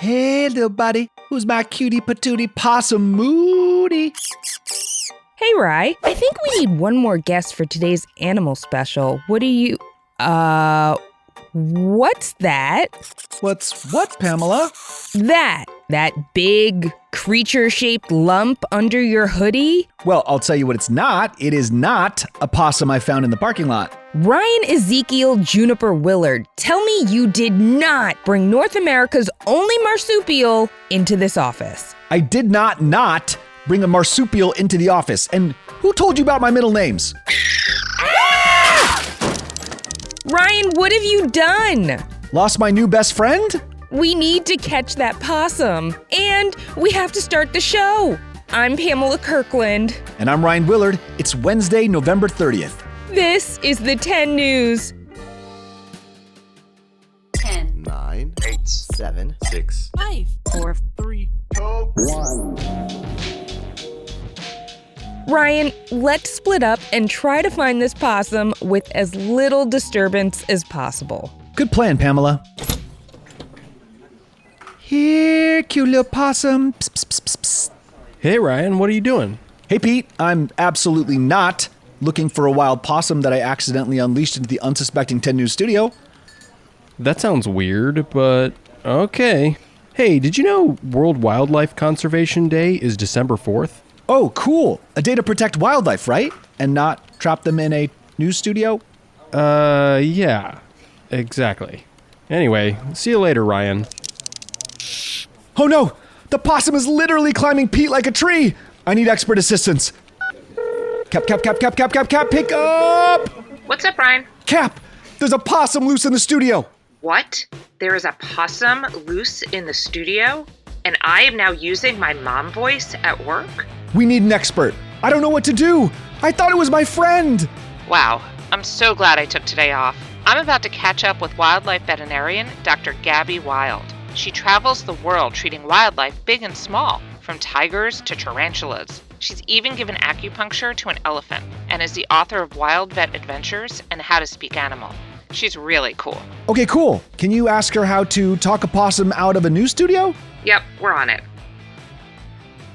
Hey, little buddy, who's my cutie patootie possum Moody? Hey, Rye. I think we need one more guest for today's animal special. What's that? What's what, Pamela? That big creature-shaped lump under your hoodie? Well, I'll tell you what it's not. It is not a possum I found in the parking lot. Ryan Ezekiel Juniper Willard, tell me you did not bring North America's only marsupial into this office. I did not bring a marsupial into the office. And who told you about my middle names? Ryan, what have you done? Lost my new best friend? We need to catch that possum. And we have to start the show. I'm Pamela Kirkland. And I'm Ryan Willard. It's Wednesday, November 30th. This is the 10 News. 10, 9, 8, 7, 6, 5, 4, 3, 2, 1. Ryan, let's split up and try to find this possum with as little disturbance as possible. Good plan, Pamela. Here, cute little possum. Psst, psst, psst, psst, psst. Hey, Ryan, what are you doing? Hey, Pete. I'm absolutely not looking for a wild possum that I accidentally unleashed into the unsuspecting 10 News studio. That sounds weird, but okay. Hey, did you know World Wildlife Conservation Day is December 4th? Oh, cool. A day to protect wildlife, right? And not trap them in a news studio? Yeah, exactly. Anyway, see you later, Ryan. Oh no! The possum is literally climbing Pete like a tree! I need expert assistance. Cap, pick up! What's up, Ryan? Cap, there's a possum loose in the studio. What? There is a possum loose in the studio? And I am now using my mom voice at work? We need an expert. I don't know what to do. I thought it was my friend. Wow, I'm so glad I took today off. I'm about to catch up with wildlife veterinarian Dr. Gabby Wild. She travels the world treating wildlife big and small, from tigers to tarantulas. She's even given acupuncture to an elephant and is the author of Wild Vet Adventures and How to Speak Animal. She's really cool. Okay, cool. Can you ask her how to talk a possum out of a news studio? Yep, we're on it.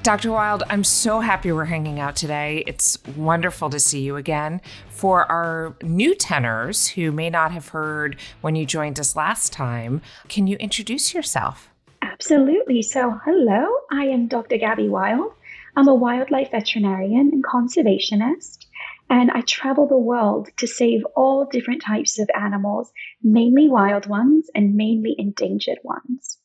Dr. Wild, I'm so happy we're hanging out today. It's wonderful to see you again. For our new tenors who may not have heard when you joined us last time, can you introduce yourself? Absolutely. So, hello, I am Dr. Gabby Wild. I'm a wildlife veterinarian and conservationist, and I travel the world to save all different types of animals, mainly wild ones and mainly endangered ones.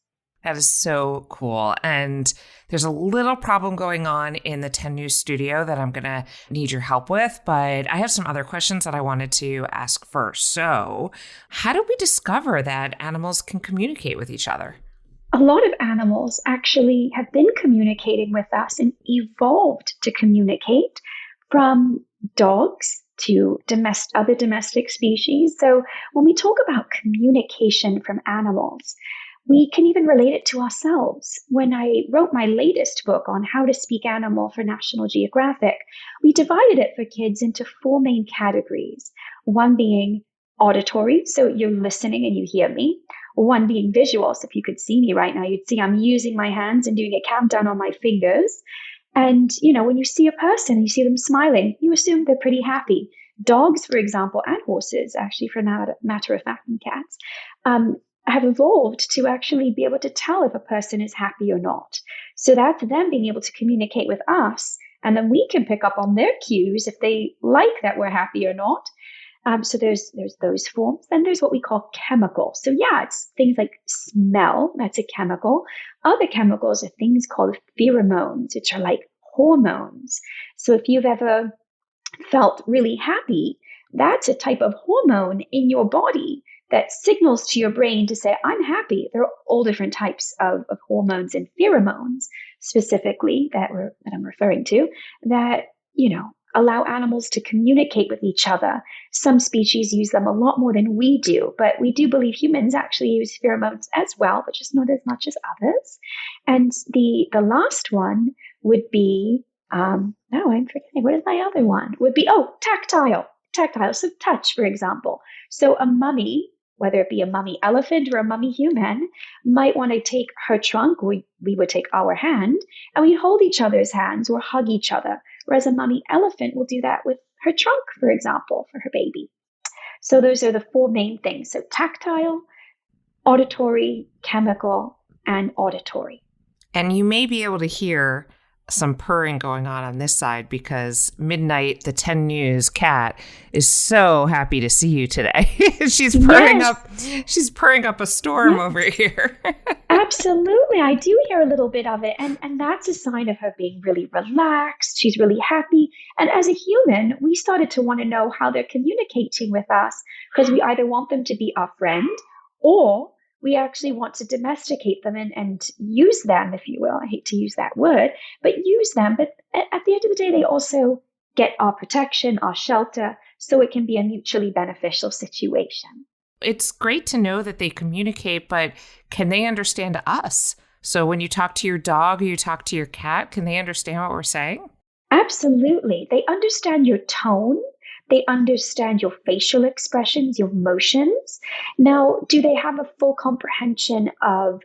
That is so cool. And there's a little problem going on in the 10 News studio that I'm going to need your help with, but I have some other questions that I wanted to ask first. So, how did we discover that animals can communicate with each other? A lot of animals actually have been communicating with us and evolved to communicate, from dogs to other domestic species. So when we talk about communication from animals, we can even relate it to ourselves. When I wrote my latest book on how to speak animal for National Geographic, we divided it for kids into 4 main categories. One being auditory, so you're listening and you hear me. One being visual, so if you could see me right now, you'd see I'm using my hands and doing a countdown on my fingers. And, when you see a person and you see them smiling, you assume they're pretty happy. Dogs, for example, and horses, actually, for matter of fact, and cats, have evolved to actually be able to tell if a person is happy or not. So that's them being able to communicate with us, and then we can pick up on their cues if they like that we're happy or not. So there's those forms. Then there's what we call chemical. So yeah, it's things like smell, that's a chemical. Other chemicals are things called pheromones, which are like hormones. So if you've ever felt really happy, that's a type of hormone in your body that signals to your brain to say, I'm happy. There are all different types of hormones and pheromones specifically that I'm referring to that, allow animals to communicate with each other. Some species use them a lot more than we do, but we do believe humans actually use pheromones as well, but just not as much as others. And the last one would be, I'm forgetting, what is my other one? Would be, tactile. So touch, for example. So a mummy whether it be a mummy elephant or a mummy human, might want to take her trunk. We would take our hand and we'd hold each other's hands or hug each other. Whereas a mummy elephant will do that with her trunk, for example, for her baby. So those are the four main things. So tactile, auditory, chemical, and auditory. And you may be able to hear some purring going on this side because Midnight, the 10 News cat, is so happy to see you today. She's purring She's purring up a storm over here. Absolutely. I do hear a little bit of it. And that's a sign of her being really relaxed. She's really happy. And as a human, we started to want to know how they're communicating with us because we either want them to be our friend or we actually want to domesticate them and use them, if you will. I hate to use that word, but use them. But at the end of the day, they also get our protection, our shelter, so it can be a mutually beneficial situation. It's great to know that they communicate, but can they understand us? So when you talk to your dog or you talk to your cat, can they understand what we're saying? Absolutely. They understand your tone. They understand your facial expressions, your motions. Now, do they have a full comprehension of,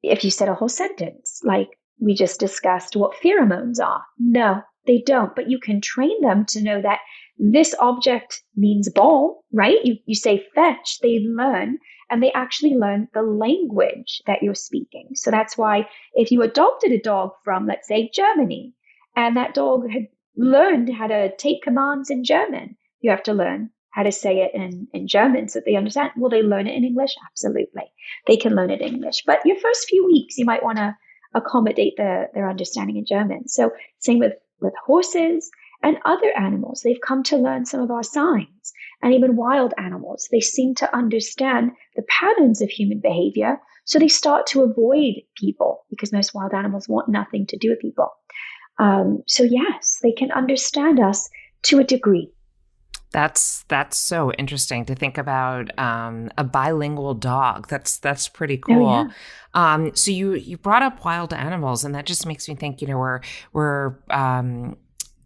if you said a whole sentence, like we just discussed what pheromones are? No, they don't. But you can train them to know that this object means ball, right? You say fetch, they learn, and they actually learn the language that you're speaking. So that's why if you adopted a dog from, let's say, Germany, and that dog had learned how to take commands in German, you have to learn how to say it in German so that they understand. Will they learn it in English? Absolutely. They can learn it in English. But your first few weeks, you might want to accommodate their understanding in German. So same with horses and other animals. They've come to learn some of our signs. And even wild animals, they seem to understand the patterns of human behavior. So they start to avoid people because most wild animals want nothing to do with people. So yes, they can understand us to a degree. That's so interesting to think about a bilingual dog. That's pretty cool. Oh, yeah. So you brought up wild animals, and that just makes me think. We're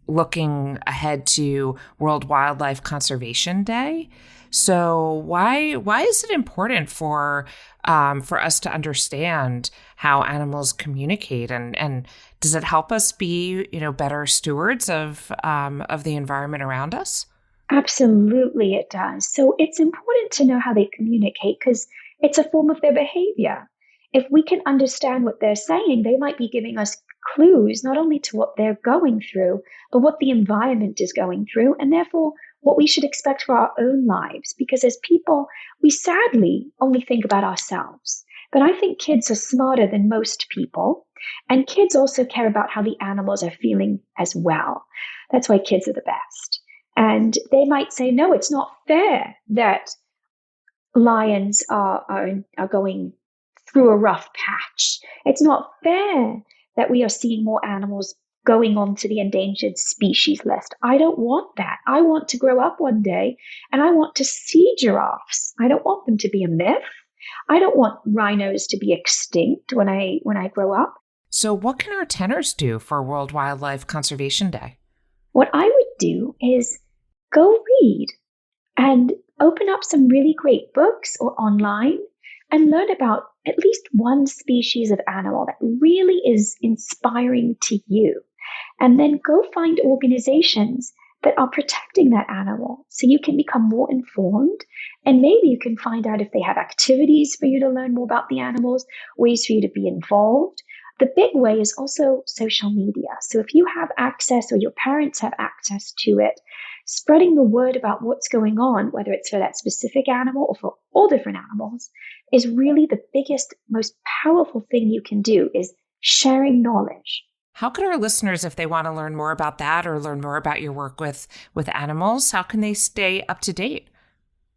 looking ahead to World Wildlife Conservation Day. So why is it important for us to understand how animals communicate, and does it help us be better stewards of the environment around us? Absolutely, it does. So it's important to know how they communicate because it's a form of their behavior. If we can understand what they're saying, they might be giving us clues not only to what they're going through, but what the environment is going through, and therefore what we should expect for our own lives. Because as people, we sadly only think about ourselves. But I think kids are smarter than most people. And kids also care about how the animals are feeling as well. That's why kids are the best. And they might say, no, it's not fair that lions are going through a rough patch. It's not fair that we are seeing more animals going on to the endangered species list. I don't want that. I want to grow up one day and I want to see giraffes. I don't want them to be a myth. I don't want rhinos to be extinct when I grow up. So what can our tenors do for World Wildlife Conservation Day? What I would do is go read and open up some really great books or online and learn about at least one species of animal that really is inspiring to you. And then go find organizations that are protecting that animal so you can become more informed. And maybe you can find out if they have activities for you to learn more about the animals, ways for you to be involved. The big way is also social media. So if you have access or your parents have access to it, spreading the word about what's going on, whether it's for that specific animal or for all different animals, is really the biggest, most powerful thing you can do, is sharing knowledge. How can our listeners, if they want to learn more about that or learn more about your work with animals, how can they stay up to date?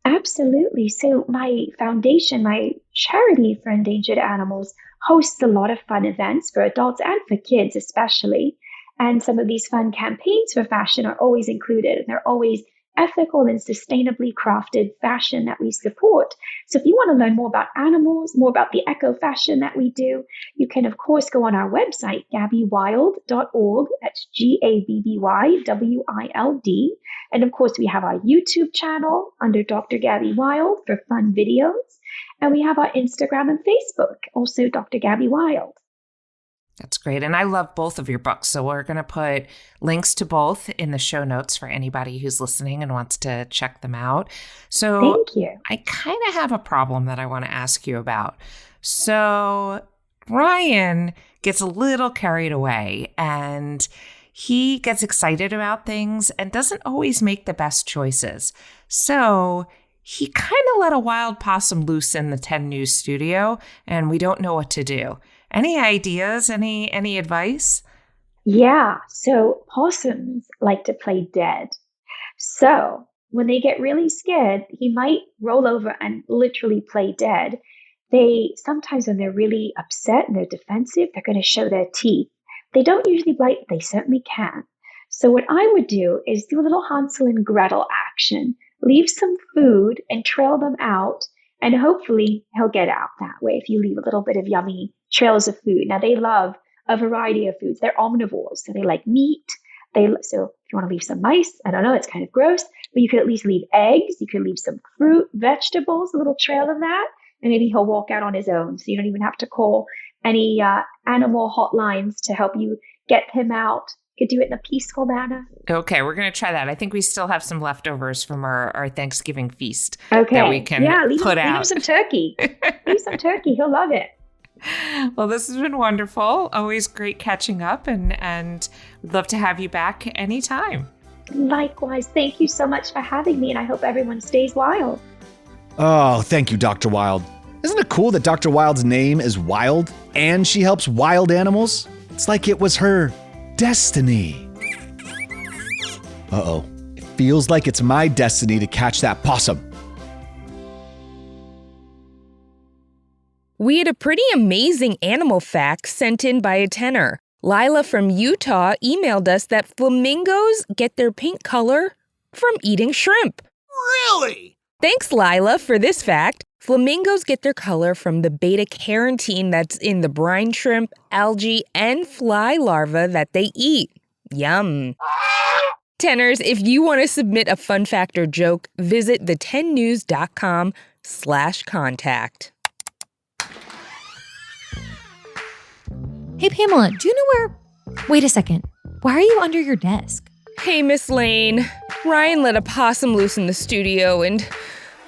Absolutely. So my foundation, my charity for endangered animals, hosts a lot of fun events for adults and for kids especially. And some of these fun campaigns for fashion are always included, and they're always ethical and sustainably crafted fashion that we support. So if you want to learn more about animals, more about the eco fashion that we do, you can, of course, go on our website, gabbywild.org. That's GABBYWILD. And of course, we have our YouTube channel under Dr. Gabby Wild for fun videos. And we have our Instagram and Facebook, also Dr. Gabby Wild. That's great. And I love both of your books. So we're going to put links to both in the show notes for anybody who's listening and wants to check them out. So thank you. I kind of have a problem that I want to ask you about. So Ryan gets a little carried away and he gets excited about things and doesn't always make the best choices. So he kind of let a wild possum loose in the 10 News studio and we don't know what to do. Any ideas? Any advice? Yeah. So possums like to play dead. So when they get really scared, he might roll over and literally play dead. They sometimes, when they're really upset and they're defensive, they're going to show their teeth. They don't usually bite, but they certainly can. So what I would do is do a little Hansel and Gretel action. Leave some food and trail them out. And hopefully he'll get out that way if you leave a little bit of yummy trails of food. Now, they love a variety of foods. They're omnivores, so they like meat. So if you want to leave some mice, I don't know, it's kind of gross, but you could at least leave eggs. You could leave some fruit, vegetables, a little trail of that, and maybe he'll walk out on his own. So you don't even have to call any animal hotlines to help you get him out. You could do it in a peaceful manner. Okay, we're going to try that. I think we still have some leftovers from our Thanksgiving feast that we can put out. Leave him some turkey. Leave some turkey. He'll love it. Well, this has been wonderful. Always great catching up, and we'd love to have you back anytime. Likewise. Thank you so much for having me, and I hope everyone stays wild. Oh, thank you, Dr. Wild. Isn't it cool that Dr. Wild's name is Wild and she helps wild animals? It's like it was her destiny. Uh-oh. It feels like it's my destiny to catch that possum. We had a pretty amazing animal fact sent in by a tenor. Lila from Utah emailed us that flamingos get their pink color from eating shrimp. Really? Thanks, Lila, for this fact. Flamingos get their color from the beta-carotene that's in the brine shrimp, algae, and fly larvae that they eat. Yum. Tenors, if you want to submit a fun fact or joke, visit the10news.com/contact. Hey, Pamela, do you know where... Wait a second. Why are you under your desk? Hey, Miss Laine. Ryan let a possum loose in the studio, and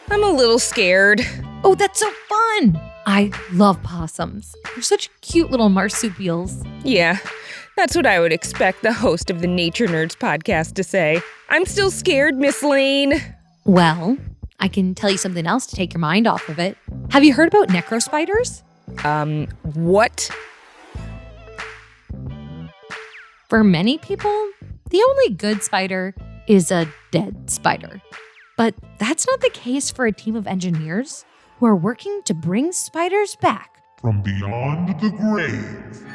I'm a little scared. Oh, that's so fun! I love possums. They're such cute little marsupials. Yeah, that's what I would expect the host of the Nature Nerds podcast to say. I'm still scared, Miss Laine. Well, I can tell you something else to take your mind off of it. Have you heard about necrospiders? What? For many people, the only good spider is a dead spider. But that's not the case for a team of engineers who are working to bring spiders back from beyond the grave.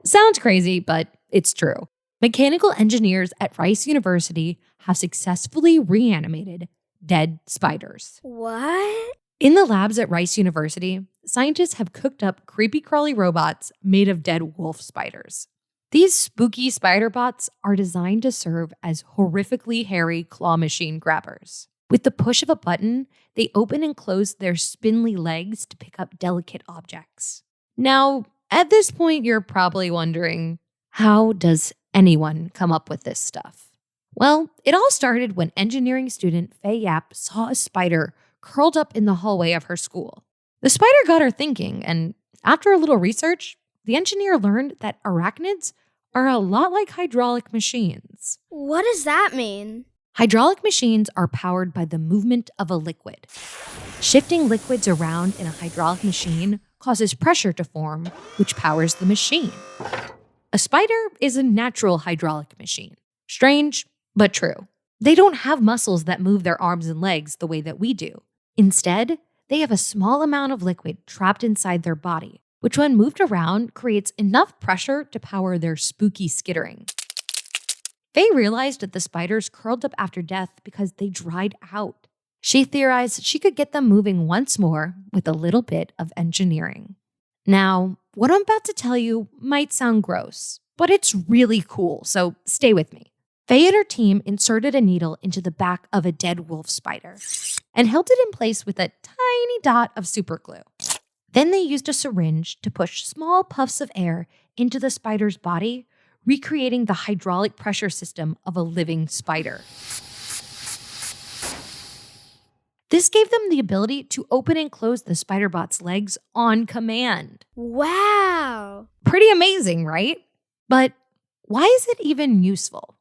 Sounds crazy, but it's true. Mechanical engineers at Rice University have successfully reanimated dead spiders. What? In the labs at Rice University, scientists have cooked up creepy crawly robots made of dead wolf spiders. These spooky spider bots are designed to serve as horrifically hairy claw machine grabbers. With the push of a button, they open and close their spindly legs to pick up delicate objects. Now, at this point, you're probably wondering, how does anyone come up with this stuff? Well, it all started when engineering student Faye Yap saw a spider curled up in the hallway of her school. The spider got her thinking, and after a little research, the engineer learned that arachnids are a lot like hydraulic machines. What does that mean? Hydraulic machines are powered by the movement of a liquid. Shifting liquids around in a hydraulic machine causes pressure to form, which powers the machine. A spider is a natural hydraulic machine. Strange, but true. They don't have muscles that move their arms and legs the way that we do. Instead, they have a small amount of liquid trapped inside their body, which when moved around creates enough pressure to power their spooky skittering. Faye realized that the spiders curled up after death because they dried out. She theorized she could get them moving once more with a little bit of engineering. Now, what I'm about to tell you might sound gross, but it's really cool, so stay with me. Faye and her team inserted a needle into the back of a dead wolf spider and held it in place with a tiny dot of superglue. Then they used a syringe to push small puffs of air into the spider's body, recreating the hydraulic pressure system of a living spider. This gave them the ability to open and close the spider bot's legs on command. Wow! Pretty amazing, right? But why is it even useful?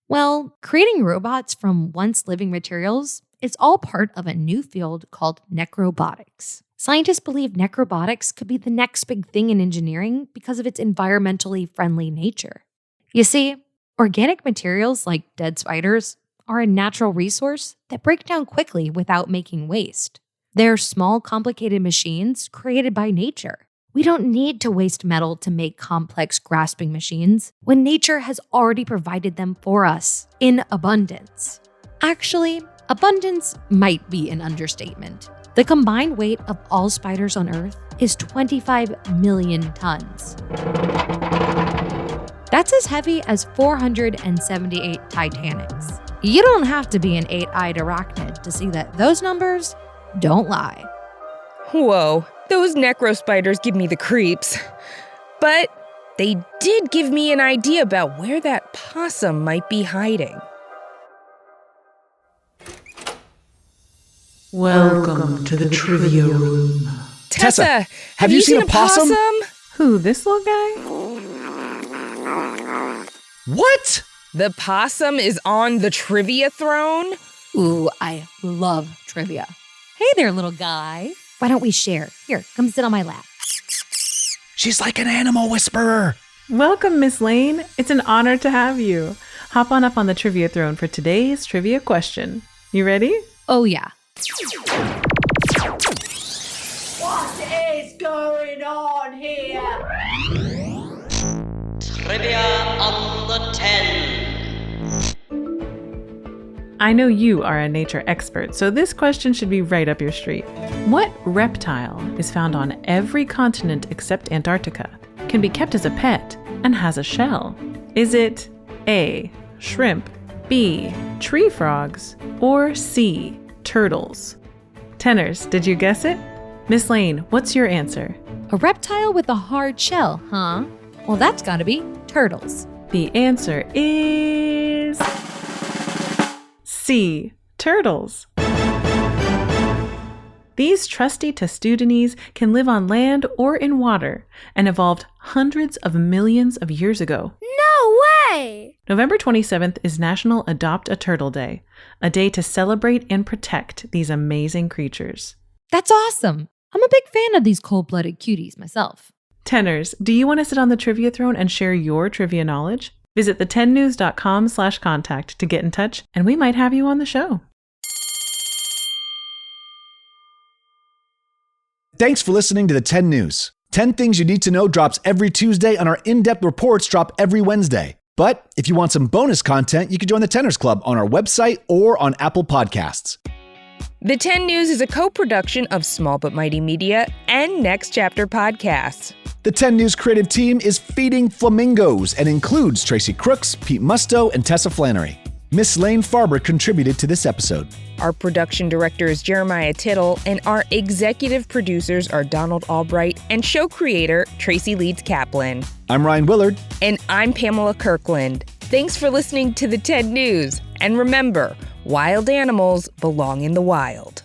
Well, creating robots from once living materials is all part of a new field called necrobotics. Scientists believe necrobotics could be the next big thing in engineering because of its environmentally friendly nature. You see, organic materials like dead spiders are a natural resource that break down quickly without making waste. They're small, complicated machines created by nature. We don't need to waste metal to make complex grasping machines when nature has already provided them for us in abundance. Actually, abundance might be an understatement. The combined weight of all spiders on Earth is 25 million tons. That's as heavy as 478 Titanics. You don't have to be an 8-eyed arachnid to see that those numbers don't lie. Whoa, those necrospiders give me the creeps. But they did give me an idea about where that possum might be hiding. Welcome to the trivia room. Tessa, have you seen a possum? Who, this little guy? What? The possum is on the trivia throne? Ooh, I love trivia. Hey there, little guy. Why don't we share? Here, come sit on my lap. She's like an animal whisperer. Welcome, Miss Laine. It's an honor to have you. Hop on up on the trivia throne for today's trivia question. You ready? Oh, yeah. What is going on here? Trivia on the 10. I know you are a nature expert, so this question should be right up your street. What reptile is found on every continent except Antarctica, can be kept as a pet, and has a shell? Is it A, shrimp, B, tree frogs, or C, turtles? Tenors, did you guess it? Miss Laine, what's your answer? A reptile with a hard shell, huh? Well, that's gotta be turtles. The answer is C, turtles. These trusty testudines can live on land or in water and evolved hundreds of millions of years ago. No way! November 27th is National Adopt a Turtle Day, a day to celebrate and protect these amazing creatures. That's awesome. I'm a big fan of these cold-blooded cuties myself. Tenors, do you want to sit on the trivia throne and share your trivia knowledge? Visit the10news.com/contact to get in touch, and we might have you on the show. Thanks for listening to the 10 News. 10 Things You Need to Know drops every Tuesday, and our in-depth reports drop every Wednesday. But if you want some bonus content, you can join the Tenors Club on our website or on Apple Podcasts. The 10 News is a co-production of Small But Mighty Media and Next Chapter Podcasts. The 10 News creative team is Feeding Flamingos and includes Tracy Crooks, Pete Musto, and Tessa Flannery. Miss Laine Farber contributed to this episode. Our production director is Jeremiah Tittle, and our executive producers are Donald Albright and show creator Tracy Leeds Kaplan. I'm Ryan Willard. And I'm Pamela Kirkland. Thanks for listening to the 10 News. And remember, wild animals belong in the wild.